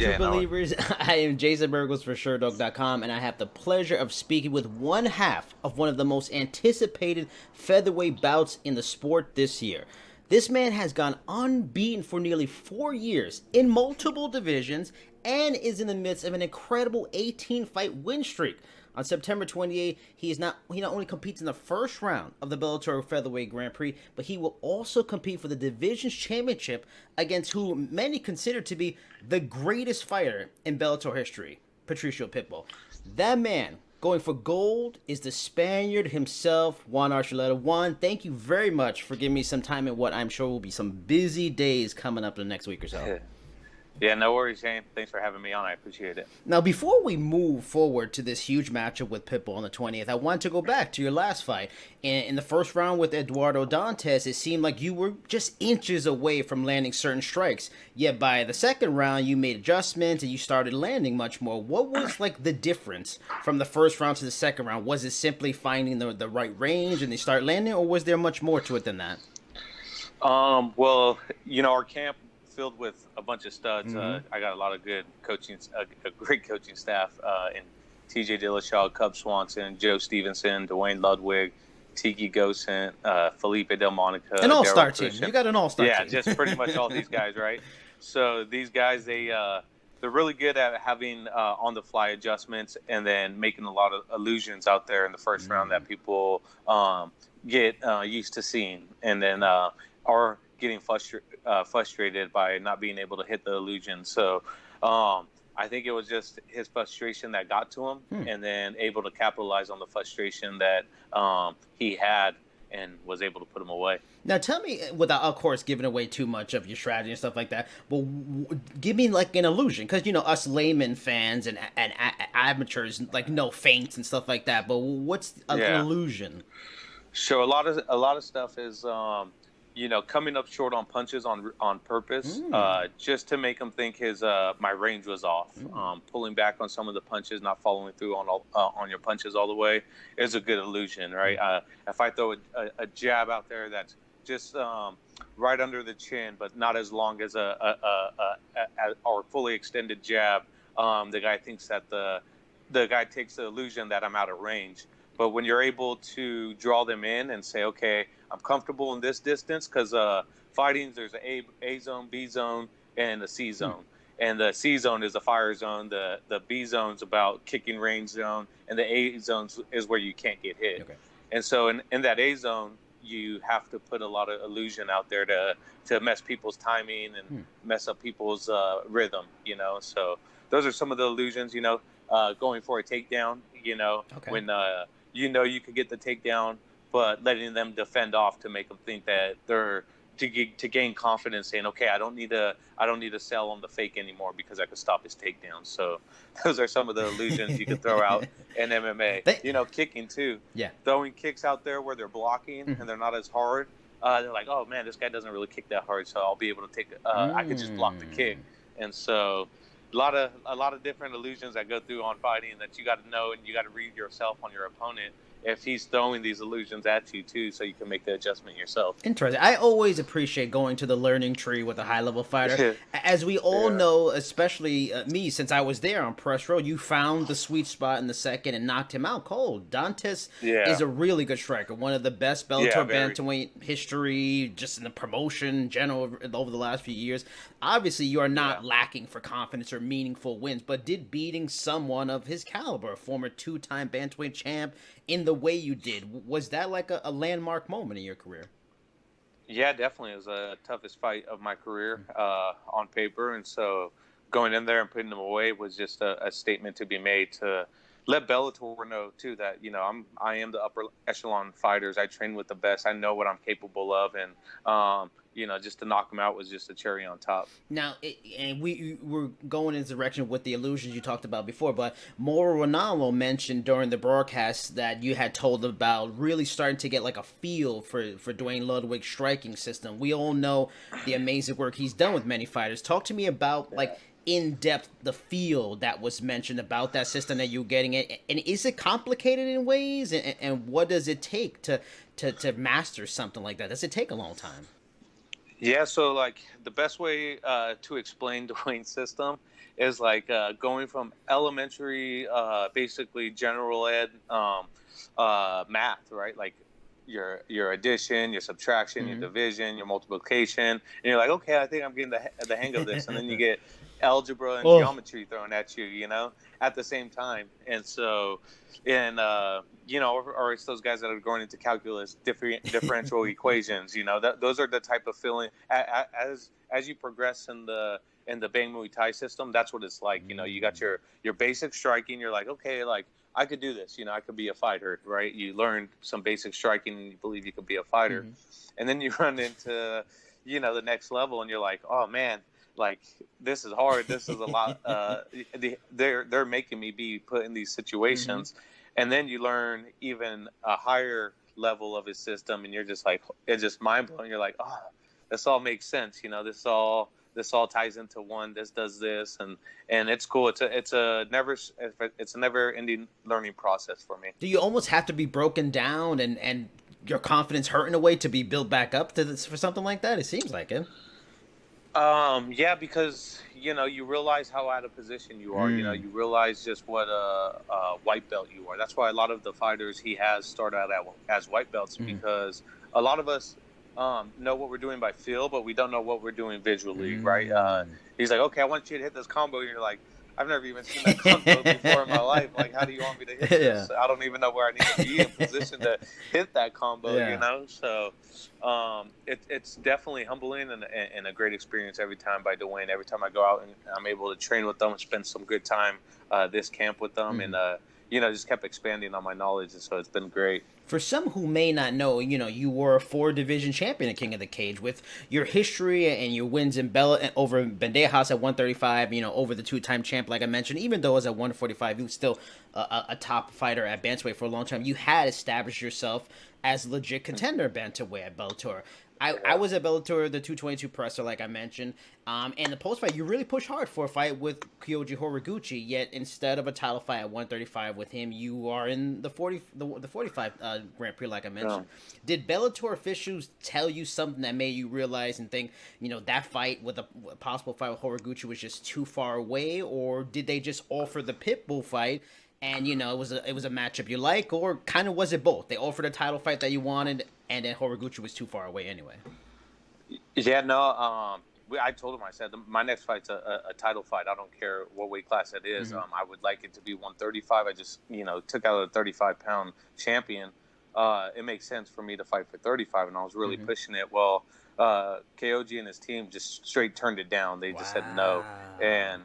true Yeah, no. believers. I am Jason Burgos for Sherdog.com, and I have the pleasure of speaking with one half of one of the most anticipated featherweight bouts in the sport this year. This man has gone unbeaten for nearly 4 years in multiple divisions and is in the midst of an incredible 18-fight win streak. On September 28th, he not only competes in the first round of the Bellator Featherweight Grand Prix, but he will also compete for the division's championship against who many consider to be the greatest fighter in Bellator history, Patricio Pitbull. That man going for gold is the Spaniard himself, Juan Archuleta. Juan, thank you very much for giving me some time in what I'm sure will be some busy days coming up in the next week or so. Yeah, no worries, Shane. Thanks for having me on. I appreciate it. Now, before we move forward to this huge matchup with Pitbull on the 20th, I want to go back to your last fight. In the first round with Eduardo Dantas, it seemed like you were just inches away from landing certain strikes. Yet by the second round, you made adjustments and you started landing much more. What was like the difference from the first round to the second round? Was it simply finding the right range and they start landing, or was there much more to it than that? Well, our camp filled with a bunch of studs. I got a lot of good coaching, a great coaching staff in TJ Dillashaw, Cub Swanson, Joe Stevenson, Duane Ludwig, Tiki Gosen, Felipe Del Monica. An all-star team. You got an all-star team. Yeah, just pretty much all these guys, right? So these guys, they're really good at having on-the-fly adjustments and then making a lot of illusions out there in the first round that people get used to seeing, and then are getting frustrated by not being able to hit the illusion. So I think it was just his frustration that got to him, and then able to capitalize on the frustration that he had and was able to put him away. Now tell me, without of course giving away too much of your strategy and stuff like that, but give me like an illusion, because us layman fans and amateurs like know feints and stuff like that. But what's an illusion? So a lot of stuff is coming up short on punches on purpose, just to make him think my range was off. Pulling back on some of the punches, not following through on your punches all the way is a good illusion, right? If I throw a jab out there that's just right under the chin, but not as long as or fully extended jab, the guy thinks that the guy takes the illusion that I'm out of range. But when you're able to draw them in and say, okay, I'm comfortable in this distance, because fighting, there's an A zone, B zone, and a C zone. And the C zone is the fire zone. The B zone's about kicking range zone. And the A zone is where you can't get hit. Okay. And so in that A zone, you have to put a lot of illusion out there to mess people's timing and mess up people's rhythm, So those are some of the illusions, going for a takedown, when you could get the takedown, but letting them defend off to make them think that they're to gain confidence, saying, okay, I don't need to sell on the fake anymore because I could stop his takedown. So those are some of the illusions you could throw out in MMA. Kicking too. Yeah. Throwing kicks out there where they're blocking and they're not as hard. They're like, oh man, this guy doesn't really kick that hard, so I'll be able to take it. I could just block the kick. And so a lot of different illusions that go through on fighting that you got to know, and you got to read yourself on your opponent if he's throwing these illusions at you too, so you can make the adjustment yourself. Interesting. I always appreciate going to the learning tree with a high-level fighter. As we all know, especially me, since I was there on Press Road, you found the sweet spot in the second and knocked him out cold. Dantas is a really good striker, one of the best Bellator bantamweight history, just in the promotion in general over the last few years. Obviously, you are not lacking for confidence or meaningful wins, but did beating someone of his caliber, a former two-time bantamweight champ, in the way you did, was that like a landmark moment in your career? Yeah, definitely. It was the toughest fight of my career on paper, and so going in there and putting them away was just a statement to be made to let Bellator know too that I am the upper echelon fighters. I train with the best. I know what I'm capable of, and just to knock him out was just a cherry on top. Now, and we were going in the direction with the illusions you talked about before, but Mauro Ranallo mentioned during the broadcast that you had told about really starting to get like a feel for Duane Ludwig's striking system. We all know the amazing work he's done with many fighters. Talk to me about in depth the feel that was mentioned about that system that you're getting it, and is it complicated in ways, and what does it take to master something like that? Does it take a long time? Yeah, so like the best way to explain Dwayne's system is like going from elementary, basically general ed math, right? Like your addition, your subtraction, your division, your multiplication, and you're like, okay, I think I'm getting the hang of this, and then you get algebra and Oh. geometry thrown at you, at the same time, and so and or it's those guys that are going into calculus, differential equations. Those are the type of feeling as you progress in the Bang Muay Thai system. That's what it's like. You got your basic striking. You're like, okay, like I could do this. I could be a fighter, right? You learn some basic striking, and you believe you could be a fighter, and then you run into the next level, and you're like, oh man, like this is hard, this is a lot. They're making me be put in these situations, and then you learn even a higher level of his system, and you're just like, it's just mind-blowing. You're like, oh, this all makes sense. This all ties into one. This does this, and it's cool. It's a never ending learning process for me. Do you almost have to be broken down and your confidence hurt in a way to be built back up for something like that? It seems like it. Yeah, because you realize how out of position you are. You realize just what a white belt you are. That's why a lot of the fighters he has start out as white belts, because a lot of us know what we're doing by feel, but we don't know what we're doing visually, right? He's like, okay, I want you to hit this combo, and you're like, I've never even seen that combo before in my life. Like, how do you want me to hit this? I don't even know where I need to be in position to hit that combo. So it's definitely humbling and a great experience every time by Dwayne. Every time I go out and I'm able to train with them and spend some good time this camp with them, and just kept expanding on my knowledge, and so it's been great. For some who may not know, you were a 4 division champion at King of the Cage. With your history and your wins in over Bandejas at 135, over the 2-time champ, like I mentioned. Even though it was at 145, you were still a top fighter at bantamweight for a long time. You had established yourself as a legit contender at bantamweight at Bellator. I was at Bellator, the 222 presser, like I mentioned. And the post fight, you really pushed hard for a fight with Kyoji Horiguchi. Yet instead of a title fight at 135 with him, you are in the 45 Grand Prix, like I mentioned. Did Bellator officials tell you something that made you realize and think, that fight with a possible fight with Horiguchi was just too far away, or did they just offer the Pitbull fight? And it was a matchup you like, or kind of was it both? They offered a title fight that you wanted, and then Horiguchi was too far away anyway. Yeah, no. I told him, I said, my next fight's a title fight. I don't care what weight class it is. I would like it to be 135. I just took out a 35-pound champion. It makes sense for me to fight for 35, and I was really pushing it. Well, Kyoji and his team just straight turned it down. They just said no, and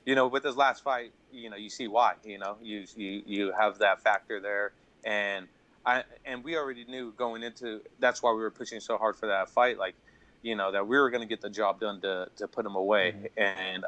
with this last fight, you see why. You have that factor there, and we already knew going into. That's why we were pushing so hard for that fight, like, that we were going to get the job done to put him away, and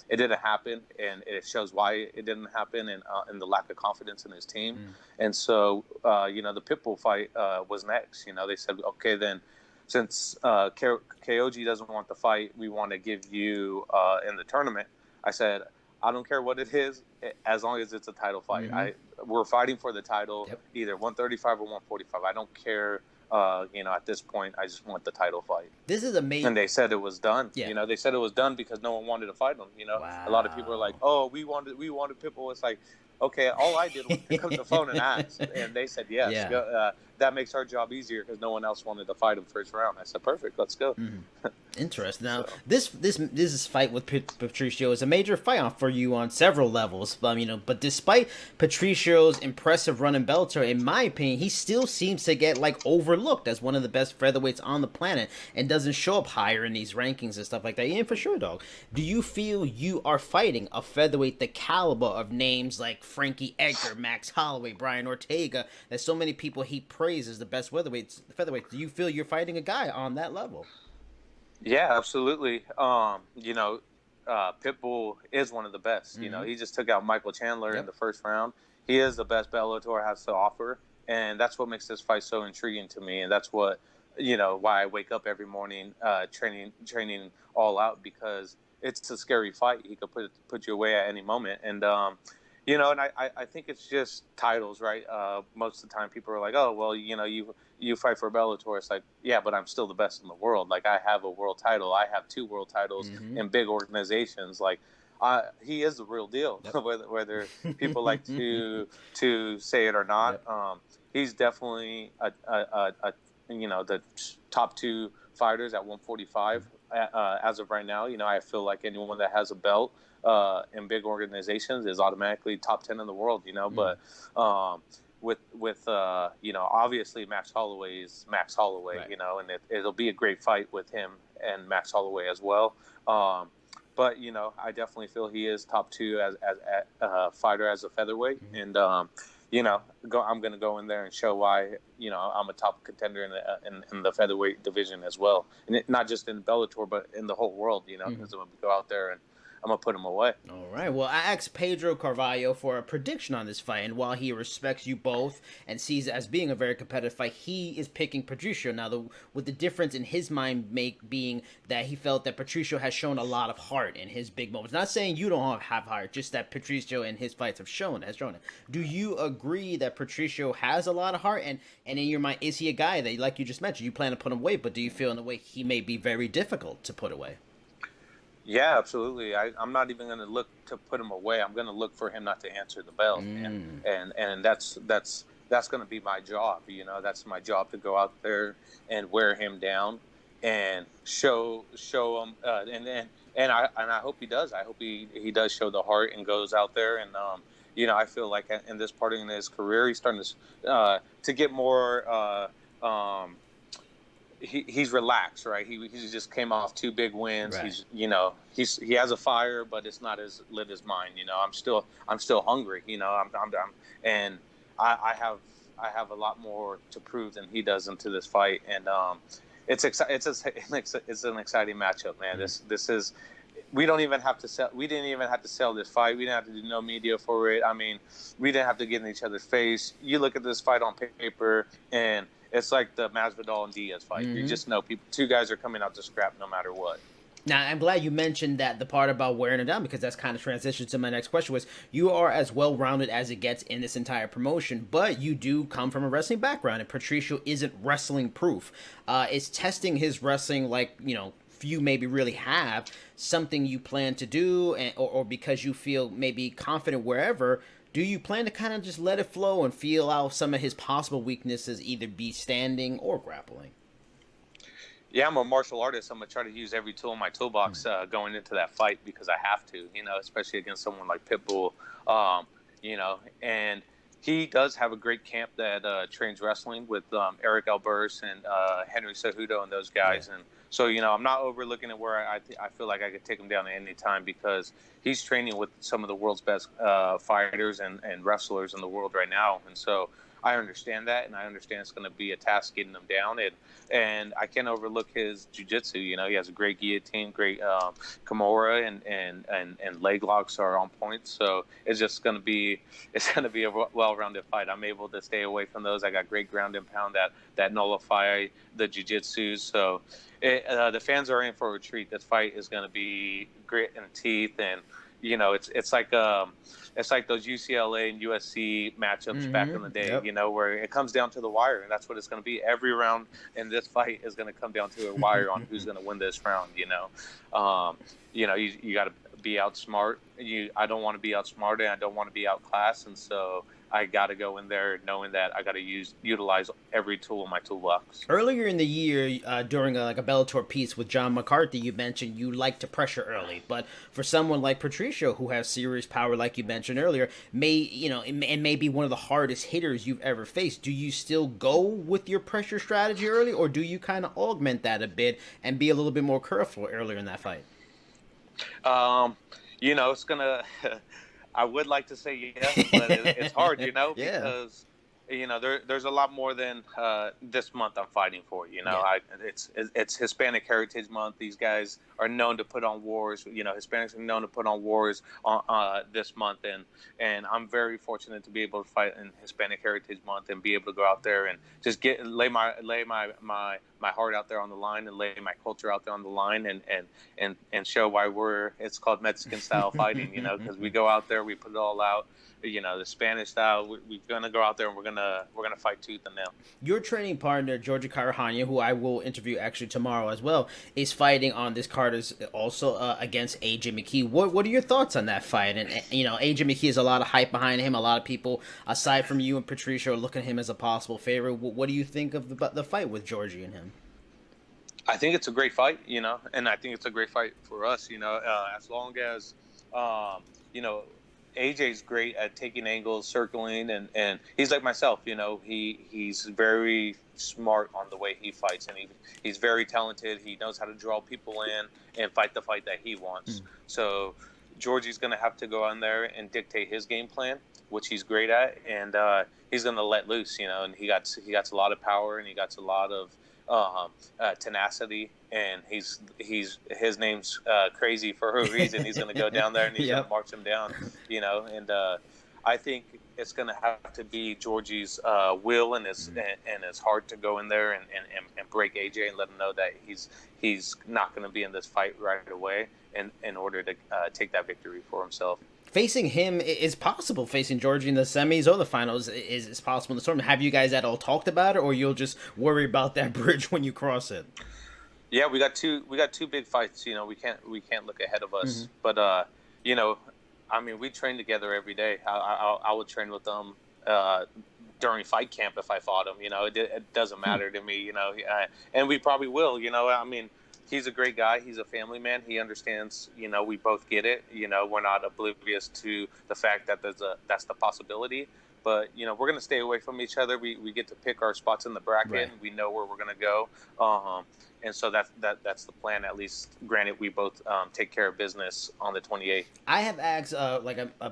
it didn't happen, and it shows why it didn't happen, and the lack of confidence in his team, and so the Pitbull fight was next. They said, okay, then. Since Kyoji doesn't want the fight, we want to give you in the tournament. I said, I don't care what it is, as long as it's a title fight. We're fighting for the title, either 135 or 145. I don't care. At this point, I just want the title fight. This is amazing. And they said it was done. Yeah. They said it was done because no one wanted to fight him. A lot of people are like, oh, we wanted Pitbull. It's like, okay, all I did was pick up the phone and ask, and they said yes. Yeah. That makes our job easier because no one else wanted to fight him first round. I said, perfect, let's go. Interesting. Now, this fight with Patricio is a major fight for you on several levels. But despite Patricio's impressive run in Bellator, in my opinion, he still seems to get overlooked as one of the best featherweights on the planet and doesn't show up higher in these rankings and stuff like that. And for sure, dog, do you feel you are fighting a featherweight the caliber of names like Frankie Edgar, Max Holloway, Brian Ortega, that so many people heap praise as the best featherweights? Do you feel you're fighting a guy on that level? Yeah, absolutely. Pitbull is one of the best. He just took out Michael Chandler in the first round. He is the best Bellator has to offer, and that's what makes this fight so intriguing to me. And that's what why I wake up every morning training all out, because it's a scary fight. He could put you away at any moment. And And I think it's just titles, right? Most of the time, people are like, "Oh, well, you fight for Bellator." It's like, yeah, but I'm still the best in the world. Like, I have a world title. I have 2 world titles in big organizations. Like, he is the real deal, Yep. whether people like to say it or not. Yep. He's definitely a the top 2 fighters at 145 as of right now. I feel like anyone that has a belt in big organizations is automatically top 10 in the world. But with obviously Max Holloway is Max Holloway. Right. And it'll be a great fight with him and Max Holloway as well. But I definitely feel he is top 2 as fighter as a featherweight, and I'm going to go in there and show why I'm a top contender in the featherweight division as well, and not just in Bellator but in the whole world. Because I'm going to go out there and I'm going to put him away. All right. Well, I asked Pedro Carvalho for a prediction on this fight, and while he respects you both and sees it as being a very competitive fight, he is picking Patricio. Now, with the difference in his mind being that he felt that Patricio has shown a lot of heart in his big moments. Not saying you don't have heart, just that Patricio in his fights has shown it. Do you agree that Patricio has a lot of heart? And in your mind, is he a guy that, like you just mentioned, you plan to put him away, but do you feel in a way he may be very difficult to put away? Yeah, absolutely. I'm not even going to look to put him away. I'm going to look for him not to answer the bell, and that's going to be my job. That's my job, to go out there and wear him down and show him. And I hope he does. I hope he does show the heart and goes out there and I feel like in this part of his career he's starting to get more. He's relaxed, right? He just came off 2 big wins. Right. He has a fire, but it's not as lit as mine. I'm still hungry. And I have a lot more to prove than he does into this fight. And it's an exciting matchup, man. This is. We didn't even have to sell this fight. We didn't have to do no media for it. I mean, we didn't have to get in each other's face. You look at this fight on paper, and it's like the Masvidal and Diaz fight. You just know 2 guys are coming out to scrap no matter what. Now, I'm glad you mentioned that, the part about wearing it down, because that's kind of transitions to my next question. Was you are as well-rounded as it gets in this entire promotion, but you do come from a wrestling background, and Patricio isn't wrestling proof. Is testing his wrestling, like, few maybe really have, something you plan to do, or because you feel maybe confident wherever? Do you plan to kind of just let it flow and feel out some of his possible weaknesses, either be standing or grappling? Yeah, I'm a martial artist. I'm going to try to use every tool in my toolbox going into that fight, because I have to, especially against someone like Pitbull. And he does have a great camp that trains wrestling with Eric Alberse and Henry Cejudo and those guys. Yeah. And so, I'm not overlooking it where I feel like I could take him down at any time, because he's training with some of the world's best fighters and wrestlers in the world right now. And so I understand that, and I understand it's going to be a task getting him down. And I can't overlook his jiu-jitsu. He has a great guillotine, great Kimura, and leg locks are on point. So it's going to be a well-rounded fight. I'm able to stay away from those. I got great ground and pound that nullify the jiu-jitsu. So the fans are in for a treat. This fight is going to be grit and teeth, and it's like those UCLA and USC matchups back in the day. Yep. Where it comes down to the wire, and that's what it's going to be. Every round in this fight is going to come down to a wire on who's going to win this round. You got to be outsmart. I don't want to be outsmarted, and I don't want to be outclassed, and so I got to go in there knowing that I got to utilize every tool in my toolbox. Earlier in the year, during a Bellator piece with John McCarthy, you mentioned you like to pressure early. But for someone like Patricio, who has serious power, like you mentioned earlier, may be one of the hardest hitters you've ever faced, do you still go with your pressure strategy early, or do you kind of augment that a bit and be a little bit more careful earlier in that fight? It's going to... I would like to say yes, but it's hard, Yeah. Because, there's a lot more than this month I'm fighting for, Yeah. It's Hispanic Heritage Month. These guys are known to put on wars. Hispanics are known to put on wars this month, and I'm very fortunate to be able to fight in Hispanic Heritage Month and be able to go out there and just lay my my heart out there on the line and lay my culture out there on the line and show why it's called Mexican style fighting, because we go out there, we put it all out. The Spanish style, we're gonna go out there and we're gonna fight tooth and nail. Your training partner, Georgi Karakhanyan, who I will interview actually tomorrow as well, is fighting on this card as also against AJ McKee. What are your thoughts on that fight? And AJ McKee has a lot of hype behind him. A lot of people, aside from you and Patricio, are looking at him as a possible favorite. What do you think of the fight with Georgi and him? I think it's a great fight, and I think it's a great fight for us, as long as, AJ's great at taking angles, circling, and he's like myself, he's very smart on the way he fights, and he's very talented. He knows how to draw people in and fight the fight that he wants. So Georgie's going to have to go in there and dictate his game plan, which he's great at, and he's going to let loose, and he got a lot of power, and he got a lot of tenacity, and his name's Crazy for a reason. He's going to go down there and he's going to march him down, and I think it's going to have to be Georgie's will and his heart to go in there and break AJ and let him know that he's not going to be in this fight right away, and in order to take that victory for himself. Facing him is possible. Facing Georgi in the semis or the finals is possible in the tournament. Have you guys at all talked about it, or you'll just worry about that bridge when you cross it? Yeah, we got two big fights. We can't look ahead of us. But we train together every day. I would train with them during fight camp if I fought him. It doesn't matter to me. And we probably will. He's a great guy. He's a family man. He understands, we both get it. We're not oblivious to the fact that that's the possibility. But, we're going to stay away from each other. We get to pick our spots in the bracket. Right. We know where we're going to go. And so that's the plan, at least. Granted, we both take care of business on the 28th. I have asked,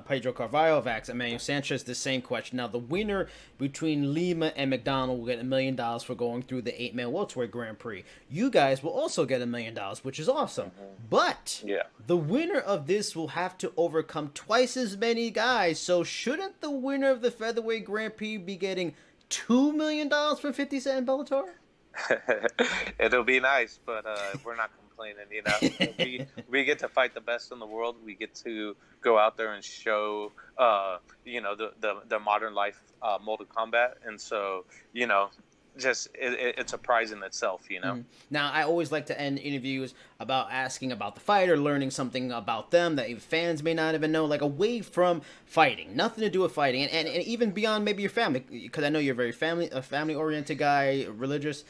Pedro Carvalho, I've asked Emmanuel Sanchez the same question. Now, the winner between Lima and McDonald will get $1 million for going through the 8-man welterweight Grand Prix. You guys will also get $1 million, which is awesome. But the winner of this will have to overcome twice as many guys. So shouldn't the winner of the featherweight Grand Prix be getting $2 million from 50 Cent and Bellator? It'll be nice, but we're not complaining. We get to fight the best in the world. We get to go out there and show the modern life Mortal Kombat, and so it's a prize in itself. Now, I always like to end interviews about asking about the fighter, learning something about them that fans may not even know, like away from fighting, nothing to do with fighting, and even beyond maybe your family, because I know you're very family-oriented guy, religious.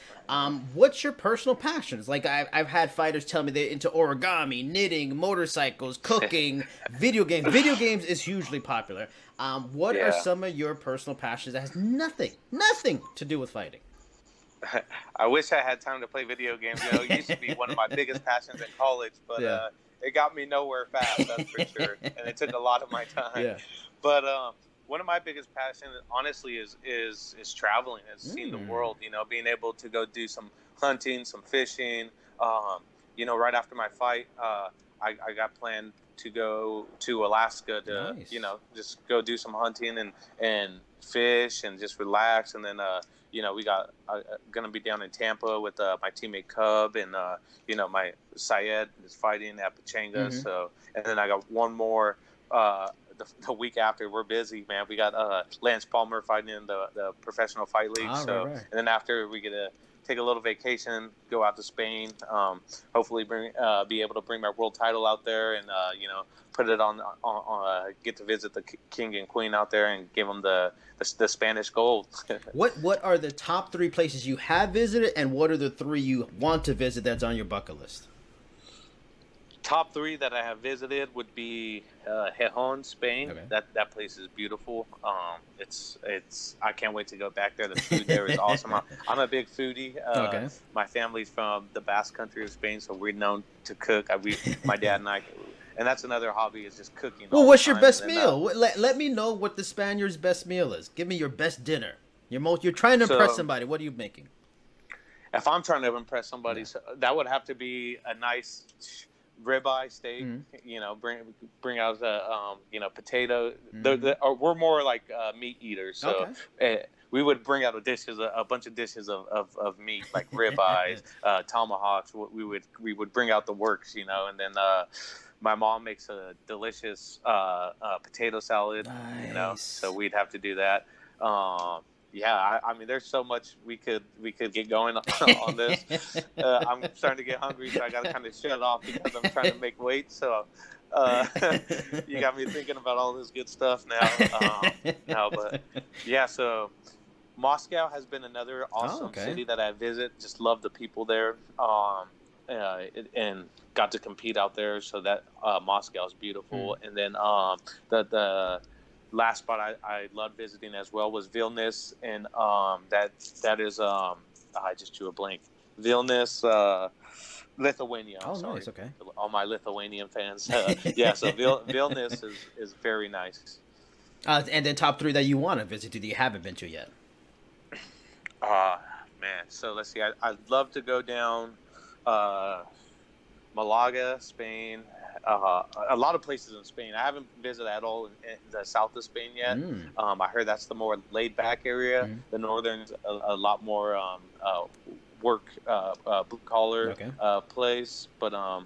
What's your personal passions? Like I've had fighters tell me they're into origami, knitting, motorcycles, cooking, video games. Video games is hugely popular. What are some of your personal passions that has nothing to do with fighting? I wish I had time to play video games. It used to be one of my biggest passions in college, but it got me nowhere fast, that's for sure. And it took a lot of my time. Yeah. But one of my biggest passions, honestly, is traveling, is seeing the world. Being able to go do some hunting, some fishing. Right after my fight, I got planned to go to Alaska to just go do some hunting and fish and just relax, and then we got gonna be down in Tampa with my teammate Cub and my Syed is fighting at Pachanga. So, and then I got one more the week after. We're busy, man. We got Lance Palmer fighting in the professional fight league. Right. And then after we get to take a little vacation, go out to Spain, hopefully be able to bring my world title out there and put it on get to visit the king and queen out there and give them the Spanish gold. What are the top 3 places you have visited, and what are the 3 you want to visit that's on your bucket list? Top 3 that I have visited would be Gijón, Spain. Okay. That place is beautiful. It's I can't wait to go back there. The food there is awesome. I'm a big foodie. My family's from the Basque country of Spain, so we're known to cook. My dad and I, and that's another hobby, is just cooking. Well, what's your best meal? Let me know what the Spaniard's best meal is. Give me your best dinner. You're trying to impress somebody. What are you making? If I'm trying to impress somebody, so that would have to be a nice ribeye steak. Bring out the potato. We're more like meat eaters, so we would bring out a bunch of dishes of meat, like ribeyes, tomahawks. We would bring out the works, you know, and then my mom makes a delicious potato salad, Nice. you know, so we'd have to do that. Yeah, I mean, there's so much we could get going on this. I'm starting to get hungry, so I got to kind of shut it off because I'm trying to make weight. So you got me thinking about all this good stuff now. No, but yeah, so Moscow has been another awesome city that I visit. Just love the people there, and got to compete out there. So that Moscow is beautiful. And then the last spot I loved visiting as well was Vilnius, and that is I just drew a blank. Vilnius, Lithuania. Oh, sorry. nice. Okay. All my Lithuanian fans. Yeah, so Vilnius is very nice. And then top 3 that you want to visit that you haven't been to yet. Man. So let's see. I'd love to go down Malaga, Spain. A lot of places in Spain. I haven't visited at all in the south of Spain yet. I heard that's the more laid back area. The northern's a lot more work, blue collar place. But a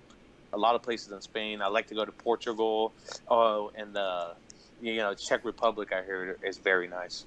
lot of places in Spain. I like to go to Portugal. Oh, and Czech Republic, I hear, is very nice.